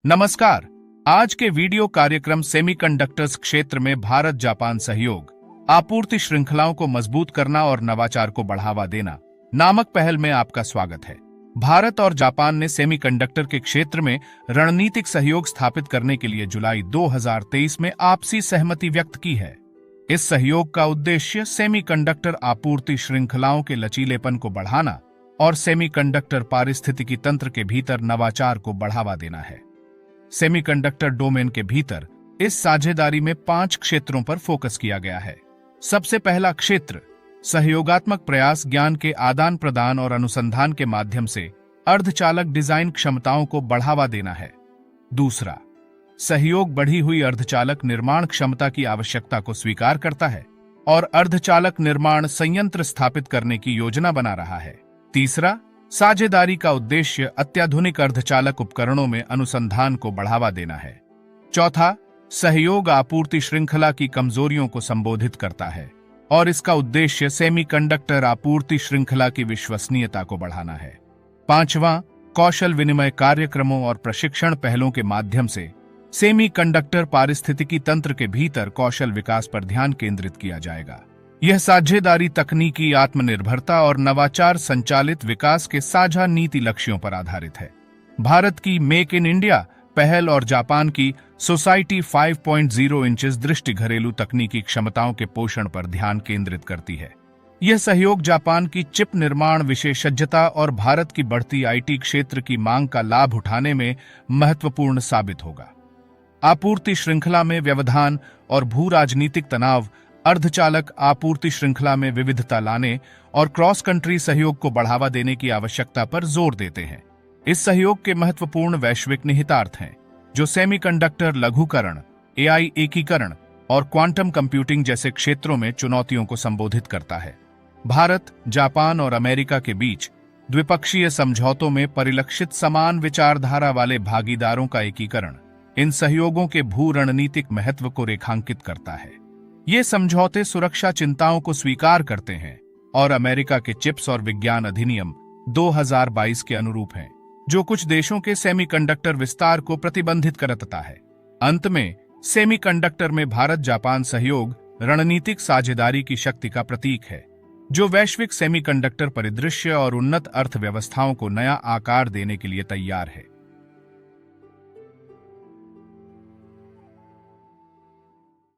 नमस्कार। आज के वीडियो कार्यक्रम सेमीकंडक्टर्स क्षेत्र में भारत जापान सहयोग, आपूर्ति श्रृंखलाओं को मजबूत करना और नवाचार को बढ़ावा देना नामक पहल में आपका स्वागत है। भारत और जापान ने सेमीकंडक्टर के क्षेत्र में रणनीतिक सहयोग स्थापित करने के लिए जुलाई 2023 में आपसी सहमति व्यक्त की है। इस सहयोग का उद्देश्य सेमीकंडक्टर आपूर्ति श्रृंखलाओं के लचीलेपन को बढ़ाना और सेमीकंडक्टर पारिस्थितिकी तंत्र के भीतर नवाचार को बढ़ावा देना है। सेमीकंडक्टर डोमेन के भीतर इस साझेदारी में 5 क्षेत्रों पर फोकस किया गया है। सबसे पहला क्षेत्र सहयोगात्मक प्रयास, ज्ञान के आदान प्रदान और अनुसंधान के माध्यम से अर्धचालक डिजाइन क्षमताओं को बढ़ावा देना है। दूसरा, सहयोग बढ़ी हुई अर्धचालक निर्माण क्षमता की आवश्यकता को स्वीकार करता है और अर्धचालक निर्माण संयंत्र स्थापित करने की योजना बना रहा है। तीसरा, साझेदारी का उद्देश्य अत्याधुनिक अर्धचालक उपकरणों में अनुसंधान को बढ़ावा देना है। चौथा, सहयोग आपूर्ति श्रृंखला की कमजोरियों को संबोधित करता है और इसका उद्देश्य सेमीकंडक्टर आपूर्ति श्रृंखला की विश्वसनीयता को बढ़ाना है। पांचवां, कौशल विनिमय कार्यक्रमों और प्रशिक्षण पहलों के माध्यम से सेमीकंडक्टर पारिस्थितिकी तंत्र के भीतर कौशल विकास पर ध्यान केंद्रित किया जाएगा। यह साझेदारी तकनीकी आत्मनिर्भरता और नवाचार संचालित विकास के साझा नीति लक्ष्यों पर आधारित है। भारत की मेक इन इंडिया पहल और जापान की सोसाइटी 5.0 इंचेस दृष्टि घरेलू तकनीकी क्षमताओं के पोषण पर ध्यान केंद्रित करती है। यह सहयोग जापान की चिप निर्माण विशेषज्ञता और भारत की बढ़ती आईटी क्षेत्र की मांग का लाभ उठाने में महत्वपूर्ण साबित होगा। आपूर्ति श्रृंखला में व्यवधान और भू राजनीतिक तनाव अर्धचालक आपूर्ति श्रृंखला में विविधता लाने और क्रॉस कंट्री सहयोग को बढ़ावा देने की आवश्यकता पर जोर देते हैं। इस सहयोग के महत्वपूर्ण वैश्विक निहितार्थ हैं, जो सेमीकंडक्टर लघुकरण, एआई एकीकरण और क्वांटम कंप्यूटिंग जैसे क्षेत्रों में चुनौतियों को संबोधित करता है। भारत, जापान और अमेरिका के बीच द्विपक्षीय समझौतों में परिलक्षित समान विचारधारा वाले भागीदारों का एकीकरण इन सहयोगों के भू रणनीतिक महत्व को रेखांकित करता है। ये समझौते सुरक्षा चिंताओं को स्वीकार करते हैं और अमेरिका के चिप्स और विज्ञान अधिनियम 2022 के अनुरूप हैं, जो कुछ देशों के सेमीकंडक्टर विस्तार को प्रतिबंधित करता है। अंत में, सेमीकंडक्टर में भारत जापान सहयोग रणनीतिक साझेदारी की शक्ति का प्रतीक है, जो वैश्विक सेमीकंडक्टर परिदृश्य और उन्नत अर्थव्यवस्थाओं को नया आकार देने के लिए तैयार है।